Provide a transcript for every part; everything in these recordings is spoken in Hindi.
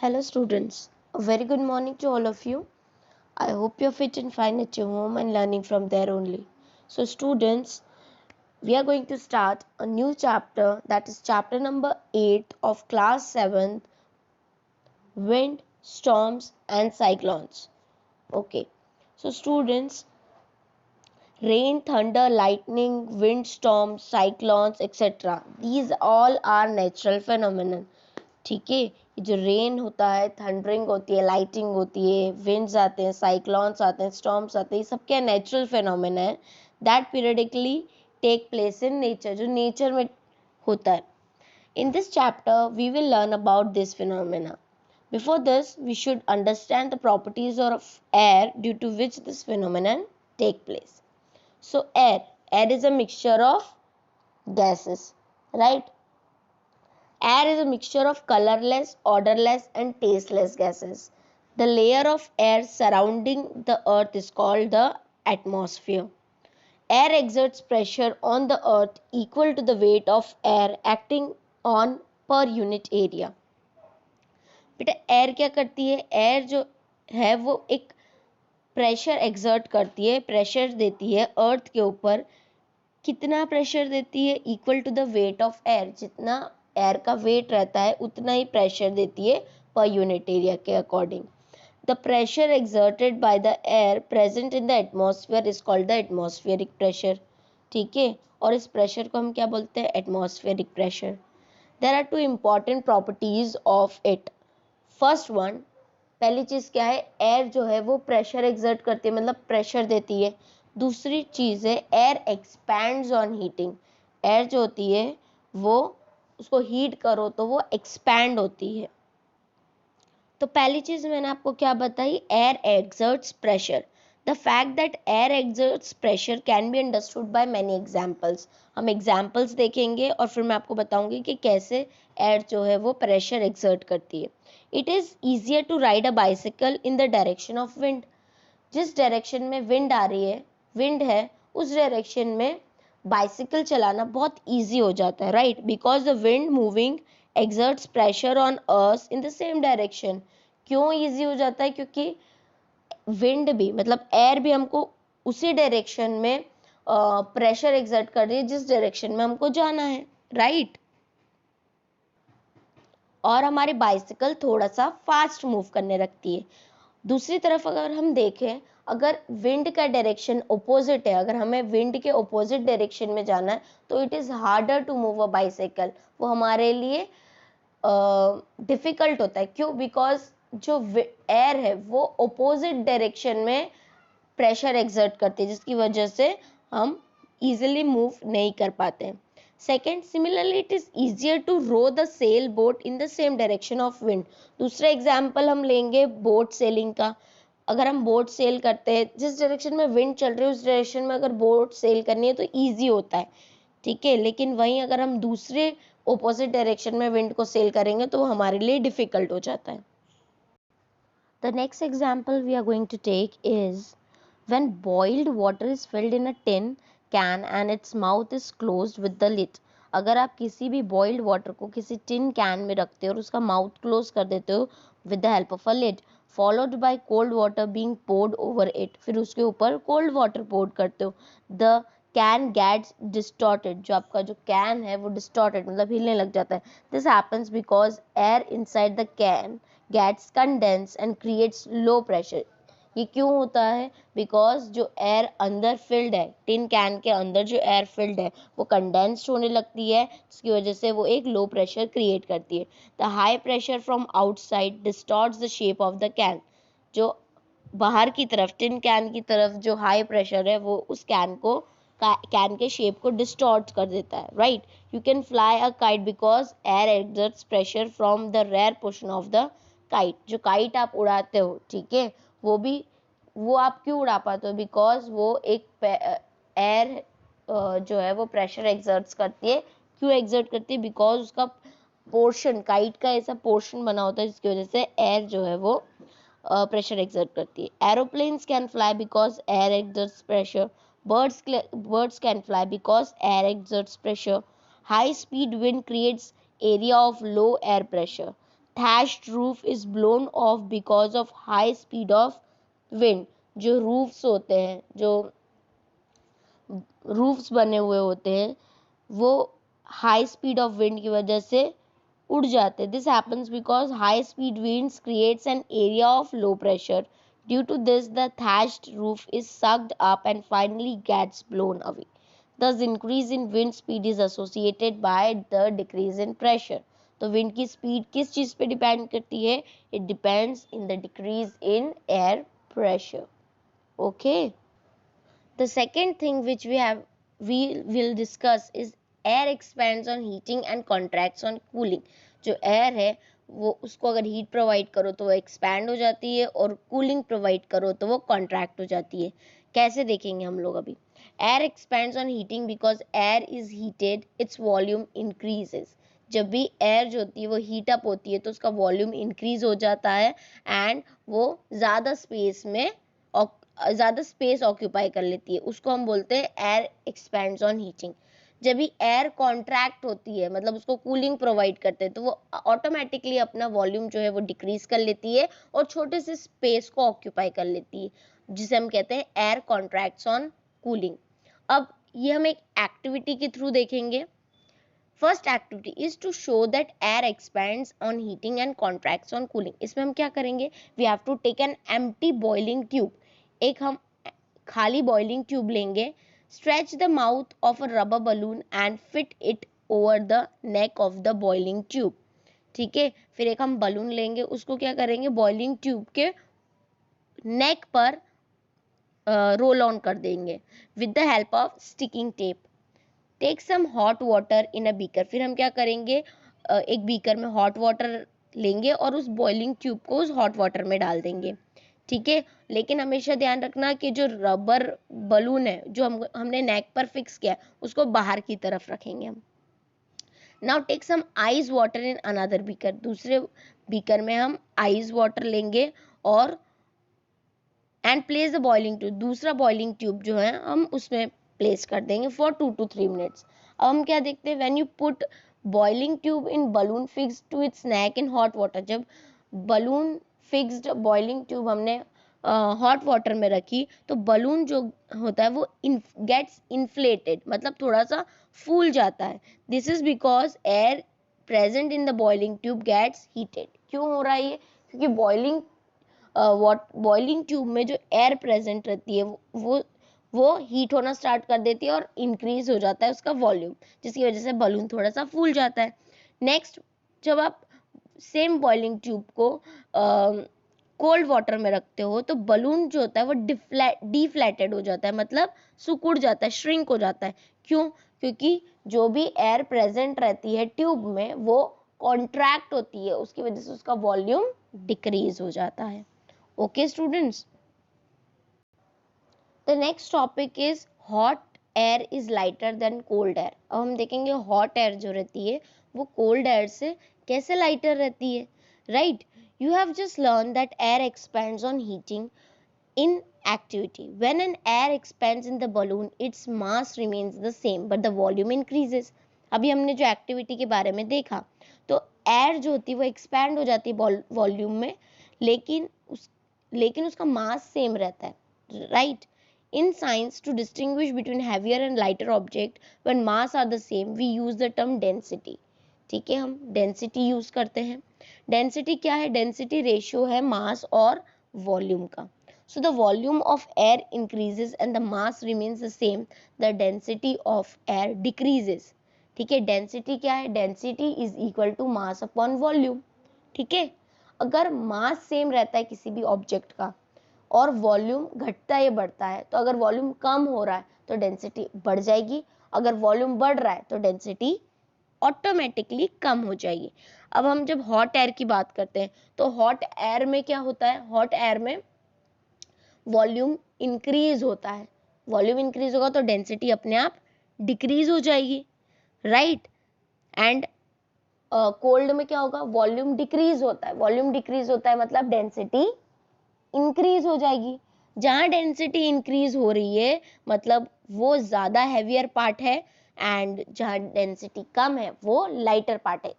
Hello students, a very good morning to all of you. I hope you're fit and fine at your home and learning from there only. So students, we are going to start a new chapter, that is chapter number 8 of class 7, Wind, Storms and Cyclones. Okay, so students, rain, thunder, lightning, wind, storms, cyclones, etc. These all are natural phenomenon. ठीक है, ये जो रेन होता है, थंडरिंग होती है, लाइटिंग होती है, विंड्स आते हैं, साइक्लोन्स आते हैं, स्टॉर्म्स आते हैं, ये सब क्या नेचुरल फिनोमेना है that periodically take place in nature, जो नेचर में होता है. In this chapter we will learn about this phenomena. Before this we should understand the properties of air due to which this phenomenon take place. So air is a mixture of gases, right? Air is a mixture of colorless, odorless and tasteless gases. The layer of air surrounding the earth is called the atmosphere. Air exerts pressure on the earth equal to the weight of air acting on per unit area. बेटा एयर क्या करती है? एयर जो है वो एक प्रेशर एक्सर्ट करती है, प्रेशर देती है अर्थ के ऊपर. कितना प्रेशर देती है? Equal to the weight of air. जितना एयर का वेट रहता है उतना ही प्रेशर देती है पर यूनिट एरिया के according. The pressure exerted by the air present in the atmosphere is called the atmospheric pressure. ठीक है, और इस प्रेशर को हम क्या बोलते हैं? Atmospheric pressure. There are two important properties of it. First one, पहली चीज क्या है? एयर जो है वो प्रेशर एक्सर्ट करती है, मतलब प्रेशर देती है. दूसरी चीज है air expands on heating. Air जो होती है वो, उसको हीट करो तो वो एक्सपैंड होती है. तो पहली चीज मैंने आपको क्या बताई? Air exerts pressure. The fact that air exerts pressure can be understood by many examples. हम एग्जांपल्स देखेंगे और फिर मैं आपको बताऊंगी कि कैसे एयर जो है वो प्रेशर एक्सर्ट करती है. It is easier to ride a bicycle in the direction of wind. जिस डायरेक्शन में विंड आ रही है, विंड है, उस डायरेक्शन में बाइसिकल चलाना बहुत इजी हो जाता है, right? Because the wind moving exerts pressure on us in the same direction. क्यों इजी हो जाता है? क्योंकि विंड भी, मतलब एयर भी हमको उसी डायरेक्शन में प्रेशर एक्सर्ट कर रही है जिस डायरेक्शन में हमको जाना है, राइट? और हमारी बाइसिकल थोड़ा सा फास्ट मूव करने लगती है. दूसरी तरफ अगर हम देखें, अगर विंड का डायरेक्शन अपोजिट है, अगर हमें विंड के अपोजिट डायरेक्शन में जाना है तो it is harder to move a bicycle. वो हमारे लिए डिफिकल्ट होता है. क्यों? बिकॉज जो एयर है वो अपोजिट डायरेक्शन में प्रेशर एक्सर्ट करती है, जिसकी वजह से हम इजीली मूव नहीं कर पाते हैं. Second, similarly it is easier to row the sail boat in the same direction of wind. दूसरा एग्जाम्पल हम लेंगे बोट सेलिंग का. अगर हम बोट सेल करते हैं, जिस डायरेक्शन में विंड चल रही है उस डायरेक्शन में अगर बोट सेल करनी है तो ईजी होता है, ठीक है. लेकिन वहीं अगर हम दूसरे ऑपोजिट डायरेक्शन में विंड को सेल करेंगे तो हमारे लिए डिफिकल्ट हो जाता है. The next example we are going to take is when boiled water is filled in a tin can and its mouth is closed with the lid. अगर आप किसी भी boiled water को किसी tin can में रखते हो और उसका mouth close कर देते हो with the help of a lid, followed by cold water being poured over it, फिर उसके ऊपर cold water pour करते हो, the can gets distorted. जो आपका जो can है वो distorted, मतलब हिलने लग जाता है. This happens because air inside the can gets condensed and creates low pressure. ये क्यों होता है? बिकॉज जो एयर अंदर फिल्ड है, टिन कैन के अंदर जो एयर फिल्ड है वो कंडेंस्ड होने लगती है, जिसकी वजह से वो एक लो प्रेशर क्रिएट करती है. The high pressure from outside distorts the shape of the can. जो बाहर की तरफ, टिन कैन की तरफ जो हाई प्रेशर है वो उस कैन को, कैन के शेप को डिस्टॉर्ट कर देता है, right? You can fly a kite because air exerts pressure from the rear portion of the kite. जो काइट आप उड़ाते हो, ठीक है, वो आप क्यों उड़ा पाते हो? बिकॉज वो एक एयर जो है वो प्रेशर एक्सर्ट्स करती है. क्यों एक्सर्ट करती है? बिकॉज उसका पोर्शन, काइट का ऐसा पोर्शन बना होता है जिसकी वजह से एयर जो है वो प्रेशर एक्सर्ट करती है. Aeroplanes can fly because air exerts pressure. birds can fly because air exerts pressure. High speed wind creates area of low air pressure. thatched roof is blown off because of high speed of wind. जो roofs होते हैं, जो roofs बने हुए होते हैं, वो high speed of wind की वजह से उड़ जाते हैं. This happens because high speed winds creates an area of low pressure. Due to this, the thatched roof is sucked up and finally gets blown away. Thus, increase in wind speed is associated by the decrease in pressure. तो wind की speed किस चीज पे depend करती है? It depends in the decrease in air pressure. Okay. The second thing which we will discuss is air expands on heating and contracts on cooling. जो air है वो उसको अगर heat provide करो तो वो expand हो जाती है और cooling provide करो तो वो contract हो जाती है. कैसे देखेंगे हम लोग अभी. Air expands on heating because air is heated, its volume increases. जब भी air जो होती है वो heat up होती है तो उसका volume increase हो जाता है and वो ज़्यादा स्पेस ऑक्यूपाई कर लेती है. उसको हम बोलते हैं एयर एक्सपेंड्स ऑन हीटिंग. जब भी एयर कॉन्ट्रैक्ट होती है मतलब उसको कूलिंग प्रोवाइड करते हैं तो वो ऑटोमेटिकली अपना वॉल्यूम जो है वो डिक्रीज कर लेती है और छोटे से स्पेस को ऑक्यूपाई कर लेती है, जिसे हम कहते हैं एयर कॉन्ट्रैक्ट्स ऑन कूलिंग. अब ये हम एक एक्टिविटी के थ्रू देखेंगे. First activity is to show that air expands on heating and contracts on cooling. इसमें हम क्या करेंगे? We have to take an empty boiling tube. एक हम खाली बॉइलिंग ट्यूब लेंगे. Stretch the mouth of a rubber balloon and fit it over the neck of the boiling tube. ठीक है. फिर एक हम बलून लेंगे, उसको क्या करेंगे? बॉइलिंग ट्यूब के नेक पर रोल ऑन कर देंगे with the help of sticking tape. Take some hot water in a beaker. फिर हम क्या करेंगे? एक बीकर में हॉट वाटर लेंगे और उस बॉइलिंग ट्यूब को उस हॉट वाटर में डाल देंगे. ठीक है. लेकिन हमेशा ध्यान रखना कि जो रबर बलून है जो हमने नेक पर फिक्स किया उसको बाहर की तरफ रखेंगे हम. Now take some ice water in another beaker. दूसरे बीकर में हम आइस वाटर लेंगे और and place the boiling tube. दूसरा बॉइलिंग ट्यूब जो है हम उसमें प्लेस कर देंगे फॉर 2 to 3 मिनट्स. अब हम क्या देखते हैं? When you put boiling tube in balloon fixed to its neck in hot water. जब बलून फिक्स्ड बॉइलिंग ट्यूब हमने हॉट वाटर में रखी तो बलून जो होता है वो गेट्स इन्फ्लेटेड, मतलब थोड़ा सा फूल जाता है. This is because air present in the boiling tube gets heated. क्यों हो रहा है ये? क्योंकि बॉइलिंग ट्यूब में जो एयर प्रेजेंट रहती है वो हीट होना स्टार्ट कर देती है और इंक्रीज हो जाता है उसका वॉल्यूम, जिसकी वजह से बलून थोड़ा सा फूल जाता है. नेक्स्ट, जब आप सेम बॉइलिंग ट्यूब को कोल्ड वाटर में रखते हो तो बलून जो होता है वो डिफ्लेटेड हो जाता है, मतलब सिकुड़ जाता है, श्रिंक हो जाता है. क्यों? क्योंकि जो भी एयर प्रेजेंट रहती है ट्यूब में वो कॉन्ट्रैक्ट होती है, उसकी वजह से उसका वॉल्यूम डिक्रीज हो जाता है. Okay students. The next topic is hot air is lighter than cold air. अब हम देखेंगे हॉट एयर जो रहती है वो कोल्ड एयर से कैसे लाइटर रहती है. Right. You have just learned that air expands on heating in activity. When an air expands in the balloon, its mass remains the same, but the volume increases. अभी हमने जो एक्टिविटी के बारे में देखा तो एयर जो होती है वो एक्सपैंड हो जाती है वॉल्यूम में, लेकिन उसका मास सेम रहता है. Right. In science, to distinguish between heavier and lighter object when mass are the same, we use the term density. ठीक है. हम डेंसिटी यूज करते हैं. डेंसिटी क्या है? डेंसिटी रेशियो है मास और वॉल्यूम का. So the volume of air increases and the mass remains the same, the density of air decreases. ठीक है. डेंसिटी क्या है? Density is equal to mass upon volume. ठीक है. अगर मास सेम रहता है किसी भी ऑब्जेक्ट का और वॉल्यूम घटता या बढ़ता है, तो अगर वॉल्यूम कम हो रहा है तो डेंसिटी बढ़ जाएगी, अगर वॉल्यूम बढ़ रहा है तो डेंसिटी ऑटोमेटिकली कम हो जाएगी. अब हम जब हॉट एयर की बात करते हैं तो हॉट एयर में क्या होता है? हॉट एयर में वॉल्यूम इंक्रीज होता है. वॉल्यूम इंक्रीज होगा तो डेंसिटी अपने आप डिक्रीज हो जाएगी. राइट. एंड कोल्ड में क्या होगा? वॉल्यूम डिक्रीज होता है. वॉल्यूम डिक्रीज होता है मतलब डेंसिटी इंक्रीज हो जाएगी. जहां डेंसिटी इंक्रीज हो रही है मतलब वो ज्यादा हैवियर पार्ट है एंड जहां डेंसिटी कम है वो लाइटर पार्ट है.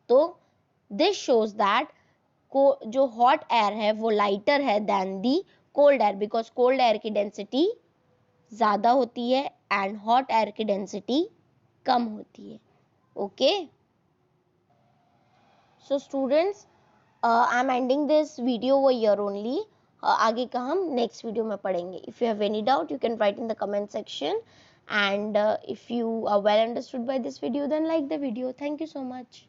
तो दिस शोज दैट जो हॉट एयर है वो लाइटर है than the cold air, because cold air की डेंसिटी ज़्यादा होती है एंड हॉट एयर की डेंसिटी कम होती है. Okay, so students, I am ending this video over here only. आगे का हम नेक्स्ट वीडियो में पढ़ेंगे. If you have any doubt you can write in the comment section, and if you are well understood by this video, then like the video. Thank you so much.